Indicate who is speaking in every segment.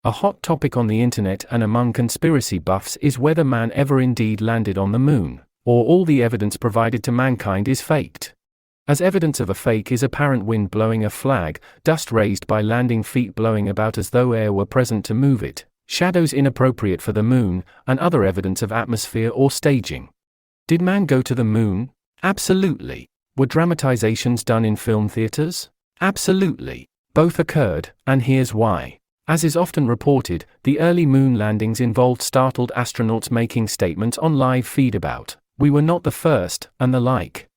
Speaker 1: A hot topic on the internet and among conspiracy buffs is whether man ever indeed landed on the moon, or all the evidence provided to mankind is faked. As evidence of a fake is apparent wind blowing a flag, dust raised by landing feet blowing about as though air were present to move it, shadows inappropriate for the moon, and other evidence of atmosphere or staging. Did man go to the moon? Absolutely. Were dramatizations done in film theaters? Absolutely. Both occurred, and here's why. As is often reported, the early moon landings involved startled astronauts making statements on live feed about, "We were not the first," and the like.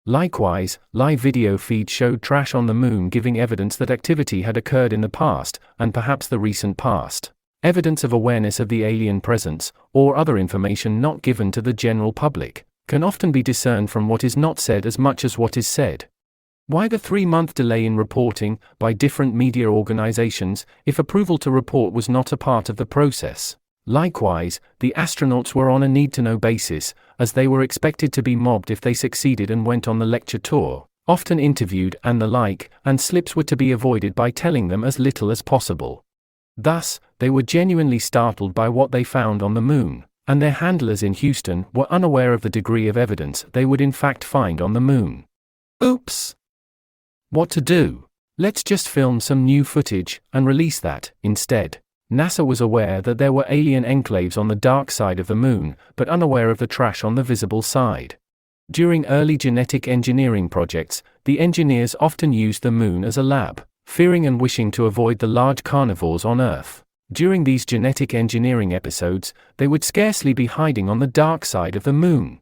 Speaker 1: Likewise, live video feeds showed trash on the moon giving evidence that activity had occurred in the past, and perhaps the recent past. Evidence of awareness of the alien presence, or other information not given to the general public, can often be discerned from what is not said as much as what is said. Why the 3-month delay in reporting, by different media organizations, if approval to report was not a part of the process? Likewise, the astronauts were on a need-to-know basis, as they were expected to be mobbed if they succeeded and went on the lecture tour, often interviewed and the like, and slips were to be avoided by telling them as little as possible. Thus, they were genuinely startled by what they found on the moon, and their handlers in Houston were unaware of the degree of evidence they would in fact find on the moon. Oops! What to do? Let's just film some new footage, and release that, instead. NASA was aware that there were alien enclaves on the dark side of the moon, but unaware of the trash on the visible side. During early genetic engineering projects, the engineers often used the moon as a lab, fearing and wishing to avoid the large carnivores on Earth. During these genetic engineering episodes, they would scarcely be hiding on the dark side of the moon.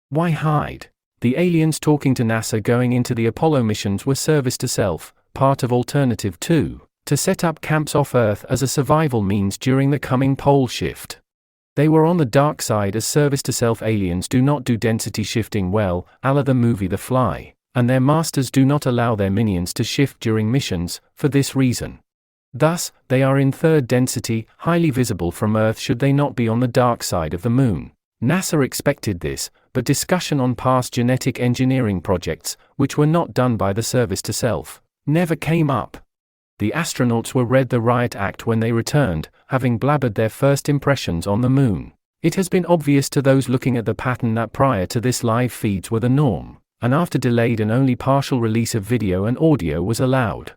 Speaker 1: Why hide? The aliens talking to NASA going into the Apollo missions were service to self, part of Alternative 2, to set up camps off Earth as a survival means during the coming pole shift. They were on the dark side as service to self. Aliens do not do density shifting well, a la the movie The Fly, and their masters do not allow their minions to shift during missions, for this reason. Thus, they are in third density, highly visible from Earth should they not be on the dark side of the moon. NASA expected this, but discussion on past genetic engineering projects, which were not done by the service to self, never came up. The astronauts were read the Riot Act when they returned, having blabbered their first impressions on the moon. It has been obvious to those looking at the pattern that prior to this live feeds were the norm, and after delayed and only partial release of video and audio was allowed.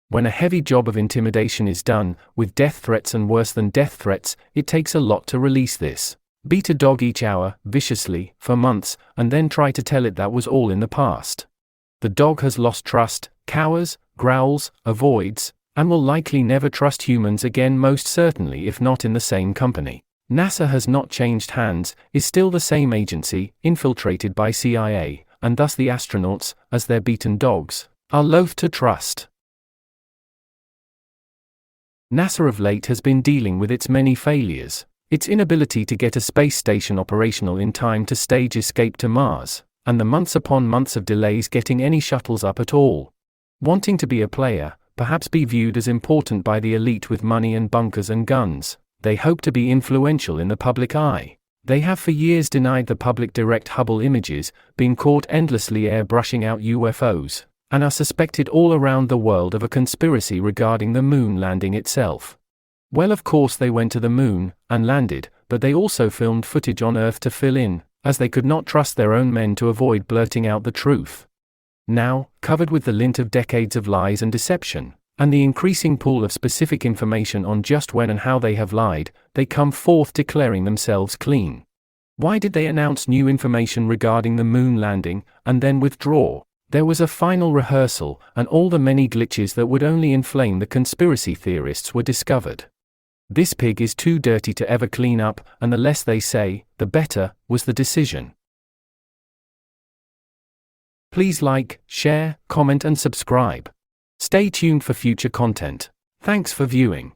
Speaker 1: When a heavy job of intimidation is done, with death threats and worse than death threats, it takes a lot to release this. Beat a dog each hour, viciously, for months, and then try to tell it that was all in the past. The dog has lost trust, cowers, growls, avoids, and will likely never trust humans again, most certainly if not in the same company. NASA has not changed hands, is still the same agency, infiltrated by CIA, and thus the astronauts, as their beaten dogs, are loath to trust. NASA of late has been dealing with its many failures. Its inability to get a space station operational in time to stage escape to Mars, and the months upon months of delays getting any shuttles up at all. Wanting to be a player, perhaps be viewed as important by the elite with money and bunkers and guns, they hope to be influential in the public eye. They have for years denied the public direct Hubble images, been caught endlessly airbrushing out UFOs, and are suspected all around the world of a conspiracy regarding the moon landing itself. Well, of course they went to the moon, and landed, but they also filmed footage on Earth to fill in, as they could not trust their own men to avoid blurting out the truth. Now, covered with the lint of decades of lies and deception, and the increasing pool of specific information on just when and how they have lied, they come forth declaring themselves clean. Why did they announce new information regarding the moon landing, and then withdraw? There was a final rehearsal, and all the many glitches that would only inflame the conspiracy theorists were discovered. This pig is too dirty to ever clean up, and the less they say, the better, was the decision. Please like, share, comment and subscribe. Stay tuned for future content. Thanks for viewing.